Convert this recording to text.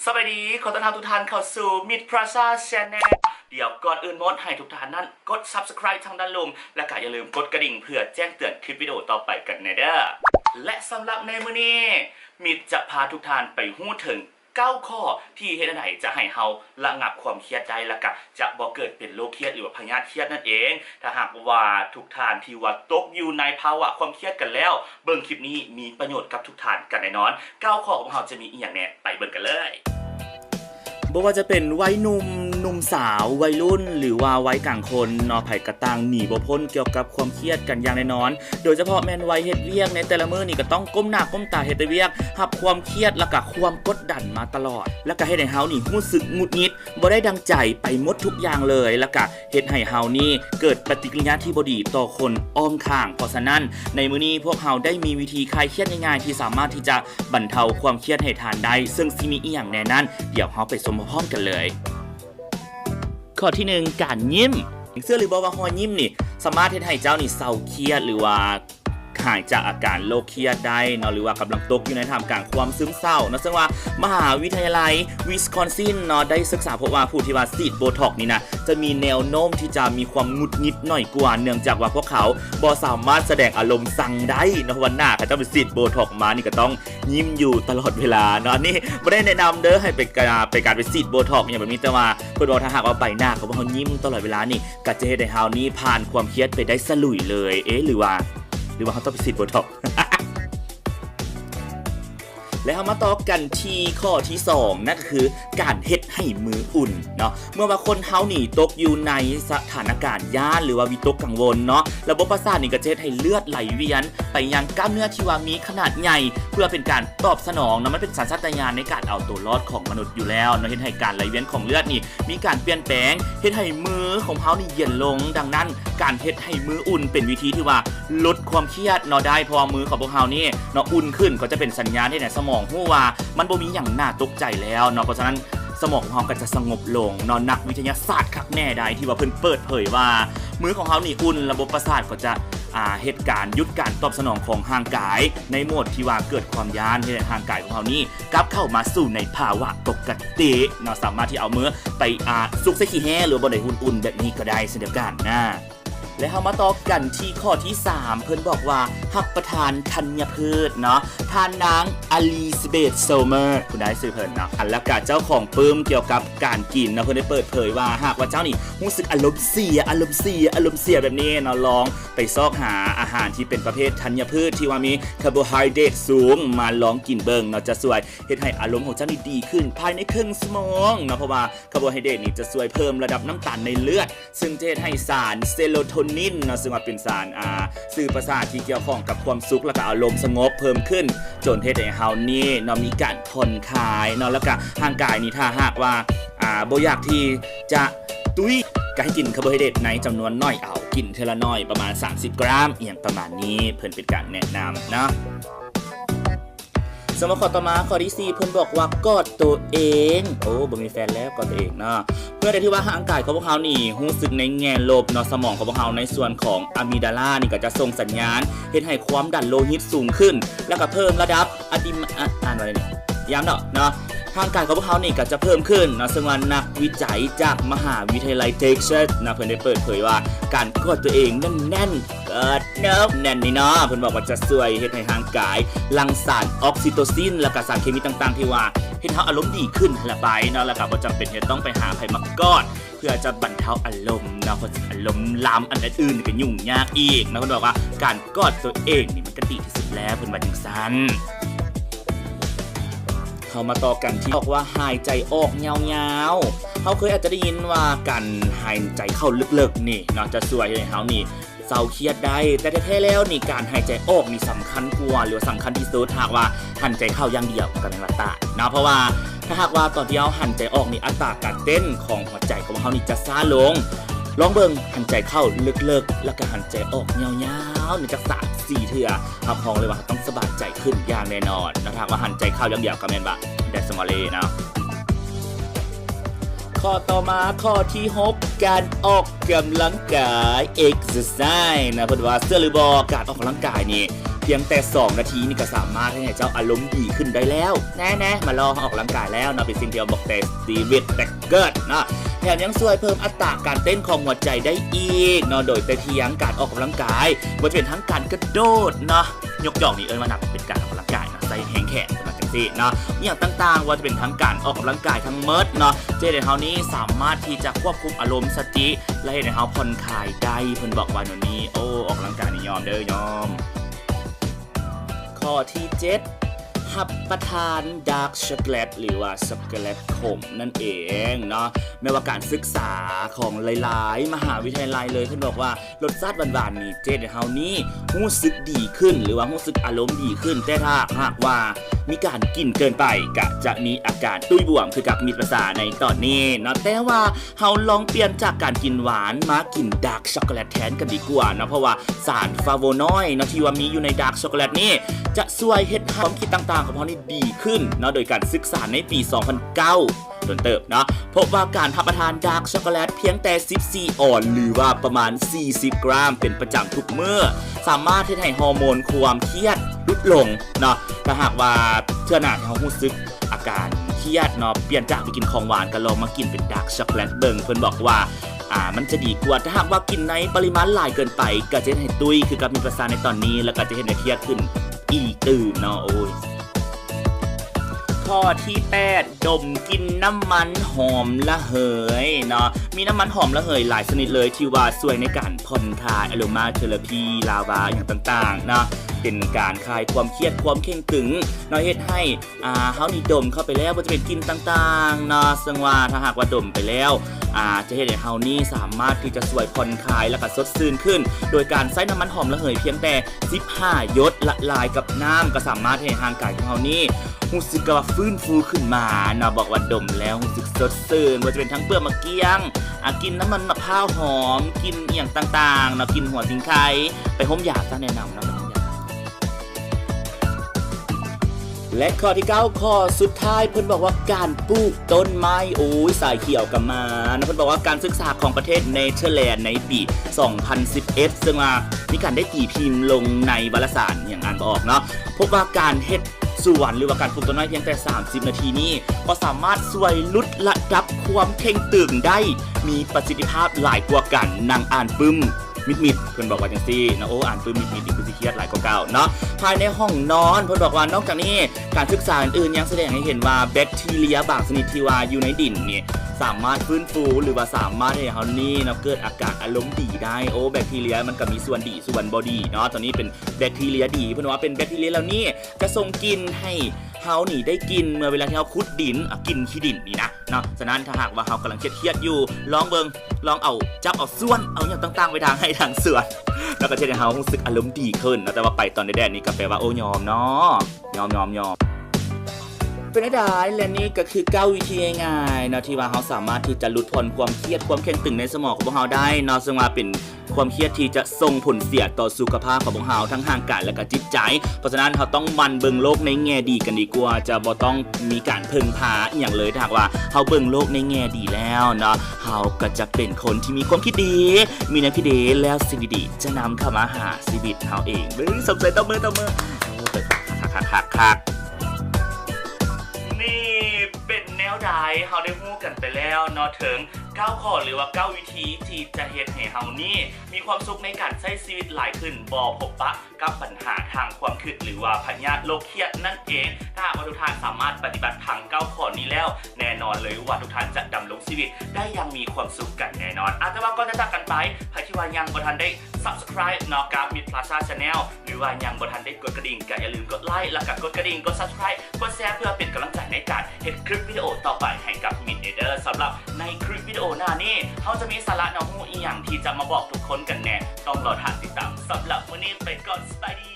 สวัสดีขอต้อนรับทุกท่านเข้าสู่ Mid Plaza Channel เดี๋ยวก่อนอื่นหมดให้ทุกท่านนั้นกด Subscribe ทางด้านล่างและก็อย่าลืมกดกระดิ่งเพื่อแจ้งเตือนคลิปวิดีโอต่อไปกันเด้อและสำหรับในมื้อนี้มิดจะพาทุกท่านไปฮู้ถึง9 ข้อที่เฮ็ดให้จะให้เฮาระงับความเครียดได้และก็จะบ่เกิดเป็นโรคเครียดหรือว่าพยาธิเครียดนั่นเองถ้าหากว่าทุกท่านที่ว่าตกอยู่ในภาวะความเครียดกันแล้วเบิ่งคลิปนี้มีประโยชน์กับทุกท่านกันแน่นอน9 ข้อของเฮาจะมีอีหยังแน่ไปเบิ่งกันเลยบ่ว่าจะเป็นวัยหนุ่มสาววัยรุ่นหรือว่าวัยกลางคนเนาะไผกระตังหนีบ่พ้นเกี่ยวกับความเครียดกันอย่างแน่นอนโดยเฉพาะแม่นวัยเฮ็ดเวียกในแต่ละมื้อนี่ก็ต้องก้มหน้าก้มตาเฮ็ดแต่เวียกรับความเครียดแล้วก็ความกดดันมาตลอดแล้วก็เฮ็ดให้เฮานี่รู้สึกหงุดหงิดบ่ได้ดังใจไปหมดทุกอย่างเลยแล้วก็เฮ็ดให้เฮานี่เกิดปฏิกิริยาที่บ่ดีต่อคนอ้อมข้างเพราะฉะนั้นในมื้อนี้พวกเฮาได้มีวิธีคลายเครียดง่ายๆที่สามารถที่จะบรรเทาความเครียดให้ทานได้ซึ่งสิมีอีหยังแน่นั้นเดี๋ยวเฮาไปชมพร้อมกันเลยข้อที่ 1 การยิ้มเสื้อหรือบอกว่าหอยยิ้มนี่สามารถให้เจ้านี่เศร้าเครียดหรือว่าหายจากอาการโรคเครียดได้เนาะหรือว่ากำลังตกอยู่ในท่ามกลางความซึมเศร้าเนาะซึ่งว่ามหาวิทยาลัยวิสคอนซินเนาะได้ศึกษาพบว่าผู้ที่ว่าฉีดโบท็อกนี่นะจะมีแนวโน้มที่จะมีความหงุดหงิดหน่อยกว่าเนื่องจากว่าพวกเขาบ่สามารถแสดงอารมณ์สั่งได้เนาะวันหน้าเขาจะไปฉีดโบท็อกมานี่ก็ต้องยิ้มอยู่ตลอดเวลาเนาะนี่บ่ได้แนะนำเด้อให้ไปการไปฉีดโบท็อกอย่างแบบนี้แต่ว่าเพิ่นบอกถ้าหากว่าใบหน้าเขาบ่ยิ้มตลอดเวลานี่ก็จะเฮ็ดให้เฮานี่ผ่านความเครียดไปได้สลุยเลยหรือว่าเขาต้องไปฉีดโบท็อกซ์ แล้วมาต่อกันที่ข้อที่2นั่นก็คือการเฮ็ดให้มืออุ่นเนาะเมื่อว่าคนเฮานี่ตกอยู่ในสถานการณ์ย่านหรือว่าวิตกกังวลเนาะระบบประสาทนี่ก็จะเฮ็ดให้เลือดไหลเวียนไปยังกล้ามเนื้อที่ว่ามีขนาดใหญ่เพื่อเป็นการตอบสนองเนาะมันเป็นสัญชาตญาณในการเอาตัวรอดของมนุษย์อยู่แล้วเนาะเฮ็ดให้การไหลเวียนของเลือดนี่มีการเปลี่ยนแปลงเฮ็ดให้มือของเฮานี่เย็นลงดังนั้นการเฮ็ดให้มืออุ่นเป็นวิธีที่ว่าลดความเครียดเนาะได้พอมือของพวกเฮานี่เนาะอุ่นขึ้นก็จะเป็นสัญญาณให้ในสมองฮู้ว่ามันบ่มีหยังน่าตกใจแล้วเนาะเพราะฉะนั้นสมองของเฮาก็จะสงบลงเนาะนักวิทยาศาสตร์คักแน่ได้ที่ว่าเพิ่นเปิดเผยว่ามือของเฮานี่อุ่นระบบประสาทก็จะเหตุการณ์หยุดการตอบสนองของร่างกายในโหมดที่ว่าเกิดความย้านให้ร่างกายของเฮานี่กลับเข้ามาสู่ในภาวะปกติเนาะสามารถที่เอามือไปซุกใส่ขี้แห้หรือบ่ได้อุ่นๆแบบนี้ก็ได้เช่นเดียวกันนะและเฮามาต่อกันที่ข้อที่3เพิ่นบอกว่ารับประทานธัญพืชเนาะทานนางอลิซาเบธโซเมอร์คุณได้ซื้อเพิ่นเนาะอันละกะเจ้าของปื้มเกี่ยวกับการกินเนาะเพิ่นได้เปิดเผยว่าหากว่าเจ้านี่รู้สึกอารมณ์เสียแบบนี้เนาะลองไปซอกหาอาหารที่เป็นประเภทธัญพืชที่ว่ามีคาร์โบไฮเดรตสูงมาลองกินเบิ่งเนาะจะช่วยเฮ็ดให้อารมณ์ของเจ้านี่ดีขึ้นภายในครึ่งชั่วโมงเนาะเพราะว่าคาร์โบไฮเดรตนี่จะช่วยเพิ่มระดับน้ำตาลในเลือดซึ่งจะเฮ็ดให้สารเซโรโทนินเนาะซึ่งว่าเป็นสารสื่อประสาทที่เกี่ยวข้องกับความสุขและก็อารมณ์สงบเพิ่มขึ้นจนเฮ็ดให้เฮานี่เนาะมีการผ่อนคลายเนาะแล้วก็ร่างกายนี่ถ้าหากว่าบ่อยากที่จะตุ้ยก็ให้กินคาร์โบไฮเดรตในจำนวนน้อยเอากินเทละน้อยประมาณ30 กรัมอย่างประมาณนี้เพิ่นเป็นการแนะนำนะสมมติข้อต่อมาข้อที่4เพิ่นบอกว่ากอดตัวเองบ่มีแฟนแล้วกอดตัวเองเนาะเพื่อที่ว่าร่างกายของพวกเฮานี่รู้สึกในแง่ลบเนาะสมองของพวกเฮาในส่วนของอะมิดาลานี่ก็จะส่งสัญญาณเฮ็ดให้ความดันโลหิตสูงขึ้นแล้วก็เพิ่มระดับอ่านว่าอะไรนี่ย้ำเนาะร่างกายของพวกเขานี่ก็จะเพิ่มขึ้นนะซึ่งว่านักวิจัยจากมหาวิทยาลัยเท็กซัสนะเพิ่นได้เปิดเผยว่าการกอดตัวเองแน่นๆกอดแน่นนี่เนาะเพิ่นบอกว่าจะช่วยเฮ็ดให้ร่างกายหลั่งสารออกซิโตซินและก็สารเคมีต่างๆที่ว่าเฮ็ดให้อารมณ์ดีขึ้นละไปเนาะแล้วก็บ่จำเป็นที่ต้องไปหาไผมากอดเพื่อจะบรรเทาอารมณ์นะเพราะอารมณ์ลามอันอื่นๆก็ยุ่งยากอีกนะเพิ่นบอกว่าการกอดตัวเองนี่มันก็ดีที่สุดแล้วเพิ่นว่าจังซั่นเขามาต่อกันที่บอกว่าหายใจออกยาวๆเขาเคยอาจจะได้ยินว่าการหายใจเข้าลึกๆนี่เนาะจะช่วยให้เขานี่เศร้าเครียดได้แต่แท้ๆแล้วนี่การหายใจออกนี่สำคัญกว่าหรือสำคัญที่สุดหากว่าหันใจเข้าอย่างเดียวก็ไม่ว่าตาเนาะเพราะว่าถ้าหากว่าตอนที่เราหันใจออกนี่อัตราการเต้นของหัวใจของเขานี่จะช้าลงลองเบิ่งหันใจเข้าลึกๆแล้วก็หันใจออกยาวๆนี่จัก3-4 เทื่อรับรองเลยว่าต้องสบายใจขึ้นอย่างแน่นอนนะถ้าว่าหันใจเข้าอย่างเดียวก็แม่นว่าได้สมอเลนะข้อต่อมาข้อที่6การออกกำลังกาย exercise นะเพิ่นว่าเสื้อหรือบ่การออกกำลังกายนี่ พียงแต่2นาทีนี่ก็สามารถให้เจ้าอารมณ์ดีขึ้นได้แล้วแน่ๆมาลองออกกำลังกายแล้วเนาะเป็นสิ่งที่บอกแต่สตีเวนแบ็กเกิร์ดเนาะแถมยังช่วยเพิ่มอัตราการเต้นของหัวใจได้อีกเนาะโดยแต่เพียงการออกกำลังกายว่าจะเป็นทั้งการกระโดดเนาะยกย่องนี่ว่านับเป็นการออกกำลังกายนะใส่แหงแขนมาจังซี่เนาะอย่างต่างๆว่าจะเป็นทั้งการออกกำลังกายทั้งเมิดเนาะเจเดนเฮานี้สามารถที่จะควบคุมอารมณ์สติและให้เฮาผ่อนคลายได้เพิ่นบอกว่าโน่นนี้โอ้ออกกำลังกายนี่ยอมเด้อยอมข้อที่7รับประทานดาร์กช็อกโกแลตหรือว่าช็อกโกแลตขมนั่นเองเนาะไม่ว่าการศึกษาของหลายๆมหาวิทยาลัยเลยท่านบอกว่ารสชาติหวานๆนี่เจเฮานี้รู้สึกดีขึ้นหรือว่ารู้สึกอารมณ์ดีขึ้นแต่ถ้าหากว่ามีการกินเกินไปก็จะมีอาการตุ้ยบวมคือกับมีประสาในตอนนี้เนาะแต่ว่าเฮาลองเปลี่ยนจากการกินหวานมากินดาร์กช็อกโกแลตแทนกันดีกว่านะเพราะว่าสารฟลาโวนอยด์เนาะที่ว่ามีอยู่ในดาร์กช็อกโกแลตนี่จะช่วยเฮ็ดให้ความคิดต่างๆของเรานี่ดีขึ้นเนาะโดยการศึกษาในปี 2009 ต้นเติบเนาะพบว่าการรับประทานดาร์กช็อกโกแลตเพียงแต่14ออนหรือว่าประมาณ40กรัมเป็นประจำทุกมื้อสามารถให้ฮอร์โมนความเครียดลดลงเนาะถ้าหากว่าเทื่อหน้าที่เฮารู้สึกอาการเครียดเนาะเปลี่ยนจากไปกินของหวานก็ลองมากินเป็นดาร์กช็อกโกแลตเบิ่งเพิ่นบอกว่ามันจะดีกว่าถ้าหากว่ากินในปริมาณหลายเกินไปก็จะให้ตุ้ยคือกับมีประสาทในตอนนี้แล้วก็จะเฮ็ดให้เครียดขึ้นอีกตื่นเนาะโอ้ยข้อที่8ดมกินน้ำมันหอมระเหยเนาะมีน้ำมันหอมระเหยหลายชนิดเลยที่ว่าช่วยในการผ่อนคลายอโรมาเทอราพีลาวาอย่างต่างๆเนาะเป็นการคลายความเครียดความเข่งขึงเนาะเฮ็ดให้เฮานี่ดมเข้าไปแล้วบ่จะเป็นกลิ่นต่างๆเนาะซึ่งว่าถ้าหากว่าดมไปแล้วจะเฮ็ดให้เฮานี่สามารถที่จะช่วยผ่อนคลายแล้วก็สดชื่นขึ้นโดยการใช้น้ำมันหอมระเหยเพียงแต่15หยดละลายกับน้ำก็สามารถให้ร่างกายของเฮานี่รู้สึกว่าฟื้นฟูขึ้นมาเนาะบอกว่าดมแล้วรู้สึกสดชื่นว่าจะเป็นทั้งเปลือกมะเกียงกินน้ำมันมะพร้าวหอมกินเอียงต่างๆเนาะกินหัวสิงไข่ไปห่มยาซะแนะนำเนาะและข้อที่9ข้อสุดท้ายเพิ่นบอกว่าการปลูกต้นไม้โอ้ยสายเขียวกับมานะเพิ่นบอกว่าการศึกษาของประเทศเนเธอร์แลนด์ในปี 2011 ซึ่งว่ามีการได้ตีพิมพ์ลงในวารสารอย่างอ่านบ่ออกเนาะพบว่าการเฮ็ดสวนหรือว่าการปลูกต้นไม้เพียงแต่30นาทีนี้ก็สามารถช่วยลดระดับความเข่งตึงได้มีประสิทธิภาพหลายกว่ากันนางอ่านปึ้มมิดเพิ่นบอกว่าจังซี่นะโอ้อ่านปื้มมิดนี่คือสิเครียดหลายกว่าเก่าเนาะภายในห้องนอนเพิ่นบอกว่านอกจากนี้การศึกษาอื่นๆยังแสดงให้เห็นว่าแบคทีเรียบางชนิดที่ว่าอยู่ในดินนี่สามารถฟื้นฟูหรือว่าสามารถให้เฮานี่เนาะเกิดอาการอารมณ์ดีได้โอ้แบคทีเรียมันก็มีส่วนดีส่วนบ่ดีเนาะตอนนี้เป็นแบคทีเรียดีเพิ่นว่าเป็นแบคทีเรียแล้วนี่จะส่งกลิ่นให้เฮานี่ได้กินเมื่อเวลาที่เฮาขุดดินกินขี้ดินนี่นะเนาะฉะนั้นถ้าหากว่าเฮากำลังเครียดอยู่ลองเบิ่งลองเอาจับเอาส่วนเอาอย่างต่างๆไปทางให้ทางส่วนแล้วก็จะให้เฮารู้สึกอารมณ์ดีขึ้นนะแต่ว่าไปตอนแดดนี่ก็แปลว่าโอ้ยอมเนาะยอมเป็นได้และนี่ก็คือ9วิธีง่ายๆเนาะที่ว่าเฮาสามารถที่จะลดผ่อนความเครียดความเข่งตึงในสมองของพวกเฮาได้เนาะซึ่งว่าเป็นความเครียดที่จะส่งผลเสียต่อสุขภาพของพวกเฮาทั้งทางกายและก็จิตใจเพราะฉะนั้นเฮาต้องมันเบิ่งโลกในแง่ดีกันดีกว่าจะบ่ต้องมีการพึ่งพาอีหยังเลยถ้าหากว่าเฮาเบิ่งโลกในแง่ดีแล้วเนาะเฮาก็จะเป็นคนที่มีความคิดดีมีแนวคิดดีแล้วสิ่งดีๆจะนำเข้ามาหาชีวิตเฮาเองสมใจตบมือโอ้เปิดคักนี่เป็นแนวใดเฮาได้ฮู้กันไปแล้วเนาะถึง9ข้อหรือว่า9วิธีที่จะเฮ็ดให้เฮานี่มีความสุขในการใช้ชีวิตหลายขึ้นบ่พบปะกับปัญหาทางความคิดหรือว่าพยาธิโรคเครียดนั่นเองถ้าหากว่าทุกท่านสามารถปฏิบัติทาง9ข้อนี้แล้วแน่นอนเลยว่าทุกท่านจะดำรงชีวิตได้อย่างมีความสุขกันแน่นอนแต่ว่าก่อนจะจากกันไปใครที่ว่ายังบ่ทันได้ Subscribe เนาะกับ Mid Plaza Channel หรือว่ายังบ่ทันได้กดกระดิ่งก็อย่าลืมกดไลค์แล้วก็กดกระดิ่งกด Subscribe กดแชร์เพื่อเป็นกำลังใจในการเฮ็ดคลิปวิดีโอต่อไปให้กับ Mid Eder สำหรับในคลิปวิดีโอหน้านี้เขาจะมีสาระแนวหูอีหยังที่จะมาบอกทุกคนกันแน่ต้องรอติดตามสำหรับวันนี้ไปก่อนสบายดี